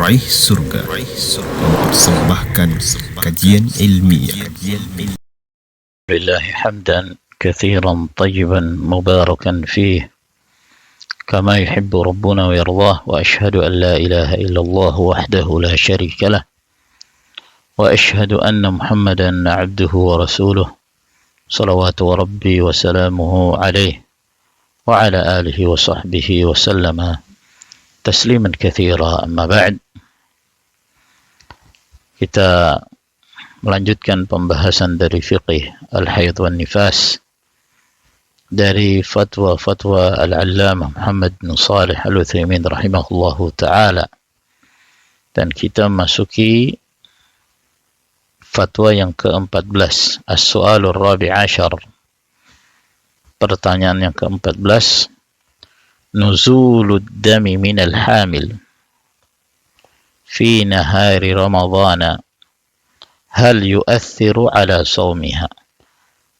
Raih Surga mempersembahkan kajian ilmiah. لله حمدا كثيرا طيبا مباركا فيه كما يحب ربنا ويرضاه وأشهد أن لا إله إلا الله وحده لا شريك له وأشهد أن محمدا عبده ورسوله صلوات ربي وسلامه عليه وعلى آله وصحبه وسلم تسليما كثيرا. أما بعد, kita melanjutkan pembahasan dari fiqih al-haid wan nifas dari fatwa-fatwa al-allamah Muhammad bin Shalih al-Utsaimin rahimahullahu ta'ala, dan kita masuki fatwa yang ke-14, as-su'alur rabi' ashar, pertanyaan yang ke-14, nuzulud dami minal hamil fi nahari ramadhana hal yu'athiru ala sawmiha.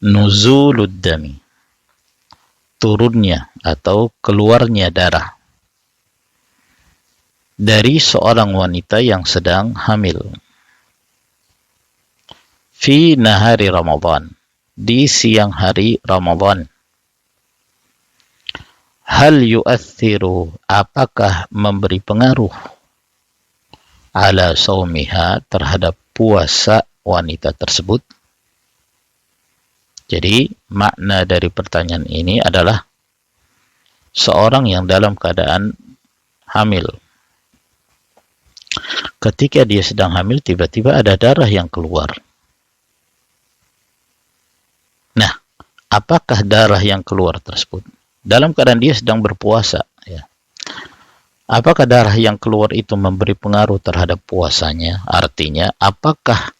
Nuzulud dami, turunnya atau keluarnya darah dari seorang wanita yang sedang hamil. Fi nahari Ramadan, di siang hari Ramadan. Hal yu'athiru, apakah memberi pengaruh, ala saumiha, terhadap puasa wanita tersebut. Jadi makna dari pertanyaan ini adalah seorang yang dalam keadaan hamil. Ketika dia sedang hamil, tiba-tiba ada darah yang keluar. Nah, apakah darah yang keluar tersebut dalam keadaan dia sedang berpuasa, ya? Apakah darah yang keluar itu memberi pengaruh terhadap puasanya? Artinya, apakah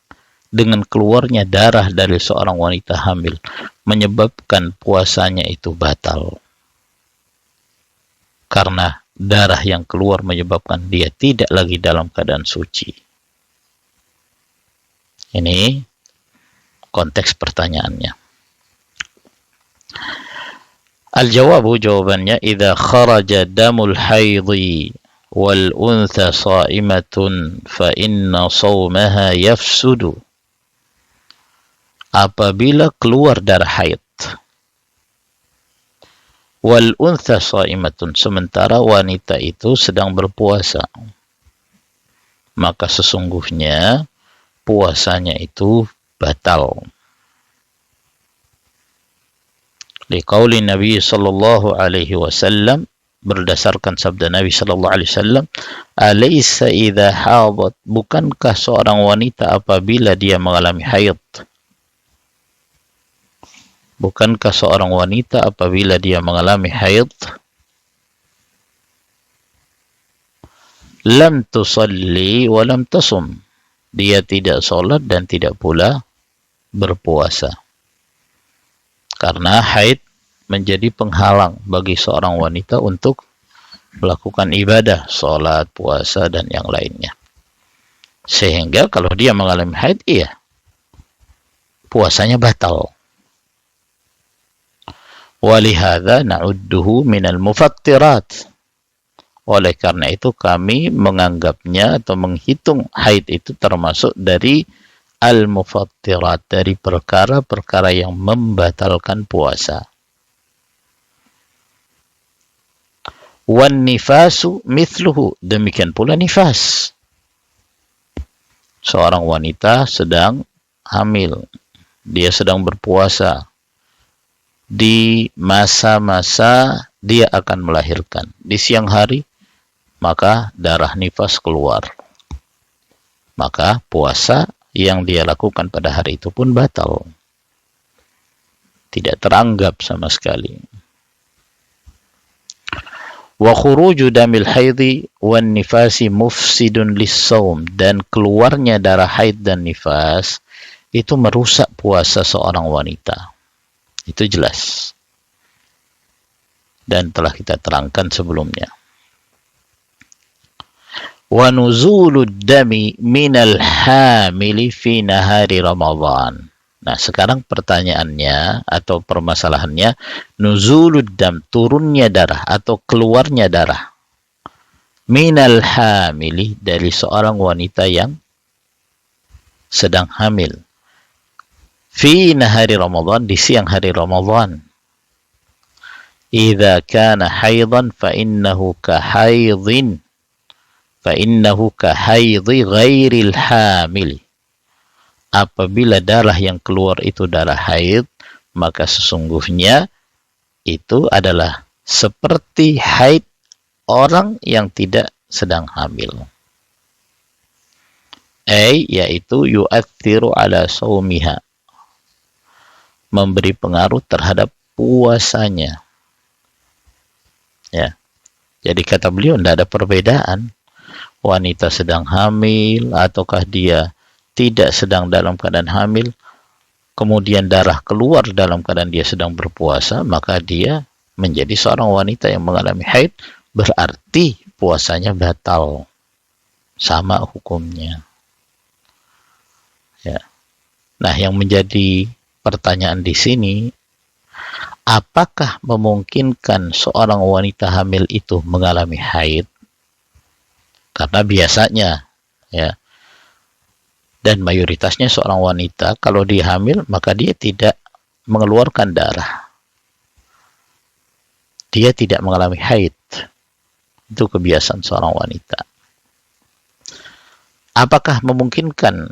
dengan keluarnya darah dari seorang wanita hamil menyebabkan puasanya itu batal? Karena darah yang keluar menyebabkan dia tidak lagi dalam keadaan suci. Ini konteks pertanyaannya. Al-jawabu, jawabannya, idza kharaja damul haidhi wal untha sha'imatun fa inna shaumaha yafsudu. Apabila keluar darah haid wal untha sha'imatun, sementara wanita itu sedang berpuasa, maka sesungguhnya puasanya itu batal. Liqauli Nabi sallallahu alaihi wasallam, berdasarkan sabda Nabi sallallahu alaihi wasallam, alaysa idza hadat, bukankah seorang wanita apabila dia mengalami haid, bukankah seorang wanita apabila dia mengalami haid, lam tusalli wa lam tasum, dia tidak salat dan tidak pula berpuasa. Karena haid menjadi penghalang bagi seorang wanita untuk melakukan ibadah, sholat, puasa, dan yang lainnya. Sehingga kalau dia mengalami haid, iya, puasanya batal. Walihada na'udduhu minal mufattirat. Oleh karena itu kami menganggapnya atau menghitung haid itu termasuk dari al-mufattirat, dari perkara-perkara yang membatalkan puasa. Wan nifasu mithluhu, demikian pula nifas. Seorang wanita sedang hamil, dia sedang berpuasa, di masa-masa dia akan melahirkan, di siang hari, maka darah nifas keluar, maka puasa yang dia lakukan pada hari itu pun batal, tidak teranggap sama sekali. Wa khuruju damil haidhi wan nifasi mufsidun lis-shaum, dan keluarnya darah haid dan nifas itu merusak puasa seorang wanita. Itu jelas dan telah kita terangkan sebelumnya. Wa nuzulud dami minal hamili fi nahari Ramadan. Nah, sekarang pertanyaannya atau permasalahannya, nuzulud dam, turunnya darah atau keluarnya darah minal hamili, dari seorang wanita yang sedang hamil, fi nahari Ramadan, di siang hari Ramadan. Idza kana haidan fa innahu ka haidhi ghairil hamil. Apabila darah yang keluar itu darah haid, maka sesungguhnya itu adalah seperti haid orang yang tidak sedang hamil. Yaitu yu'athiru ala saumiha, memberi pengaruh terhadap puasanya. Ya. Jadi kata beliau tidak ada perbedaan wanita sedang hamil ataukah dia tidak sedang dalam keadaan hamil, kemudian darah keluar dalam keadaan dia sedang berpuasa, maka dia menjadi seorang wanita yang mengalami haid, berarti puasanya batal. Sama hukumnya. Ya. Nah, yang menjadi pertanyaan di sini, apakah memungkinkan seorang wanita hamil itu mengalami haid? Karena biasanya, ya, dan mayoritasnya seorang wanita kalau dia hamil maka dia tidak mengeluarkan darah, dia tidak mengalami haid. Itu kebiasaan seorang wanita. Apakah memungkinkan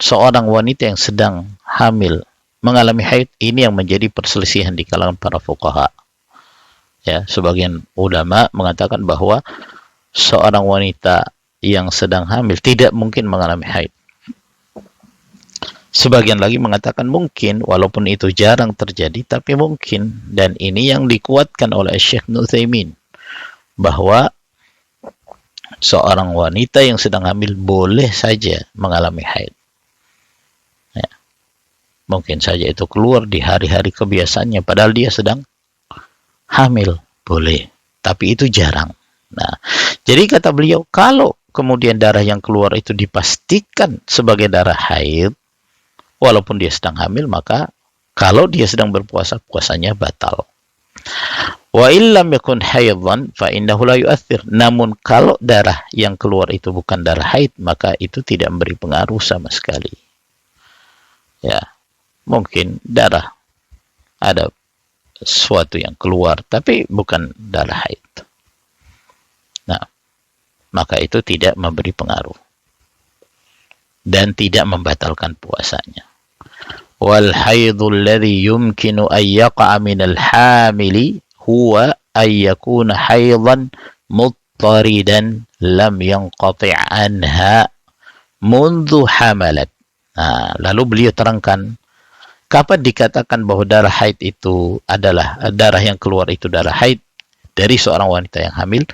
seorang wanita yang sedang hamil mengalami haid? Ini yang menjadi perselisihan di kalangan para fuqaha. Ya, sebagian ulama mengatakan bahwa seorang wanita yang sedang hamil tidak mungkin mengalami haid. Sebagian lagi mengatakan mungkin, walaupun itu jarang terjadi, tapi mungkin. Dan ini yang dikuatkan oleh Syekh Ibnu Utsaimin, bahwa seorang wanita yang sedang hamil boleh saja mengalami haid. Ya. Mungkin saja itu keluar di hari-hari kebiasaannya, padahal dia sedang hamil. Boleh, tapi itu jarang. Nah, jadi kata beliau, kalau kemudian darah yang keluar itu dipastikan sebagai darah haid, walaupun dia sedang hamil, maka kalau dia sedang berpuasa, puasanya batal. Wa illam yakun haidhan fa innahu la yu'athir. Namun kalau darah yang keluar itu bukan darah haid, maka itu tidak memberi pengaruh sama sekali. Ya, mungkin darah ada sesuatu yang keluar, tapi bukan darah haid. Nah, maka itu tidak memberi pengaruh dan tidak membatalkan puasanya. Wal haidul ladzi yumkinu an yaqa'a minal hamili huwa ay yakuna haidan muttaridan lam yanqati' anha mundu hamalat. Nah, lalu beliau terangkan kapan dikatakan bahwa darah haid itu adalah darah yang keluar itu darah haid dari seorang wanita yang hamil.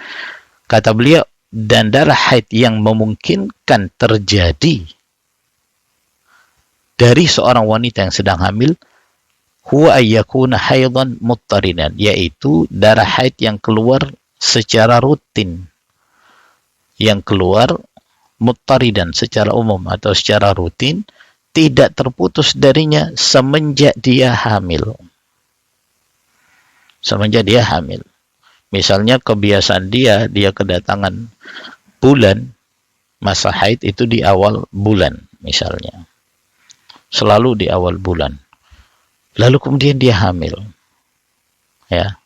Kata beliau, dan darah haid yang memungkinkan terjadi dari seorang wanita yang sedang hamil, huwa ayyakuna haidan muttaridan, yaitu darah haid yang keluar secara rutin, yang keluar muttaridan secara umum atau secara rutin, tidak terputus darinya semenjak dia hamil. Semenjak dia hamil. Misalnya kebiasaan dia kedatangan bulan, masa haid itu di awal bulan misalnya. Selalu di awal bulan. Lalu kemudian dia hamil. Ya.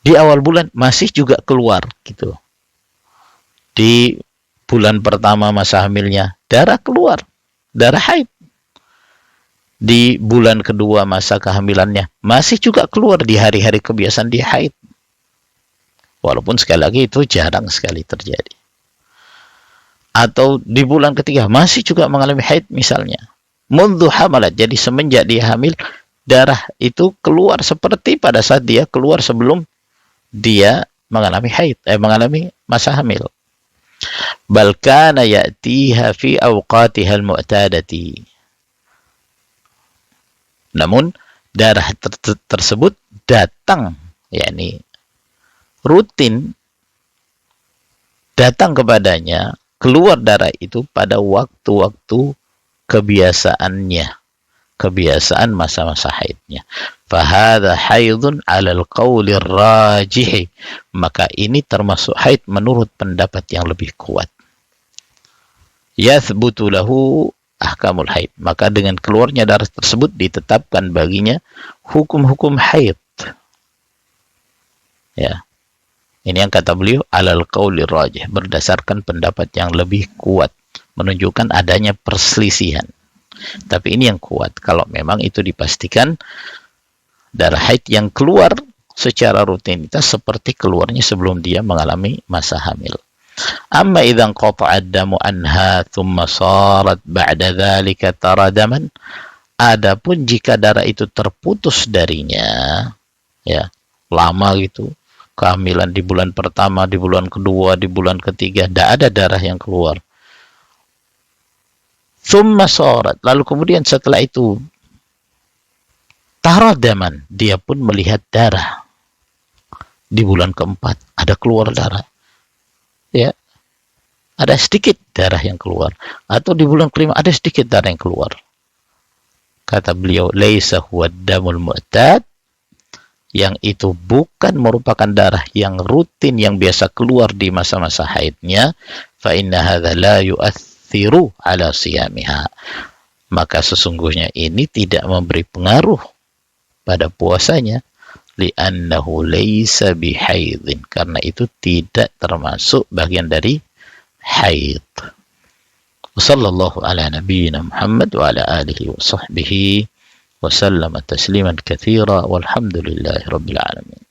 Di awal bulan masih juga keluar gitu. Di bulan pertama masa hamilnya darah keluar, darah haid. Di bulan kedua masa kehamilannya masih juga keluar di hari-hari kebiasaan dia haid. Walaupun sekali lagi itu jarang sekali terjadi. Atau di bulan ketiga masih juga mengalami haid misalnya. Mundu hamalat, jadi semenjak dia hamil, darah itu keluar seperti pada saat dia keluar sebelum dia mengalami haid, mengalami masa hamil. Bal kana ya'tiha fi awqatiha al-mu'tadati. Namun darah tersebut datang, yakni rutin datang kepadanya, keluar darah itu pada waktu-waktu kebiasaan masa-masa haidnya. fahadha haidun 'ala al-qauli ar-rajih, maka ini termasuk haid menurut pendapat yang lebih kuat. Yathbutu lahu ahkamul haid, maka dengan keluarnya darah tersebut ditetapkan baginya hukum-hukum haid. Ya. Ini yang kata beliau alal qauli rajih, berdasarkan pendapat yang lebih kuat, menunjukkan adanya perselisihan. Tapi ini yang kuat kalau memang itu dipastikan darah haid yang keluar secara rutinitas seperti keluarnya sebelum dia mengalami masa hamil. Amma idza qata'a ad-damu anha thumma sarat ba'da dzalika taradaman, adapun jika darah itu terputus darinya, ya, lama gitu, kehamilan di bulan pertama, di bulan kedua, di bulan ketiga, tidak ada darah yang keluar. Thumma sarat, lalu kemudian setelah itu taradaman, dia pun melihat darah. Di bulan keempat ada keluar darah. Ya, ada sedikit darah yang keluar, atau di bulan kelima ada sedikit darah yang keluar. Kata beliau, laisa huwa damul mu'tad, yang itu bukan merupakan darah yang rutin yang biasa keluar di masa-masa haidnya, fa inna hadza la yu'athiru ala siyamiha, maka sesungguhnya ini tidak memberi pengaruh pada puasanya, li'annahu laysa bihaidin, karena itu tidak termasuk bagian dari haid. Wassallallahu ala nabiyyina Muhammad wa ala alihi wa sahbihi wa sallama tasliman katsira walhamdulillahi rabbil alamin.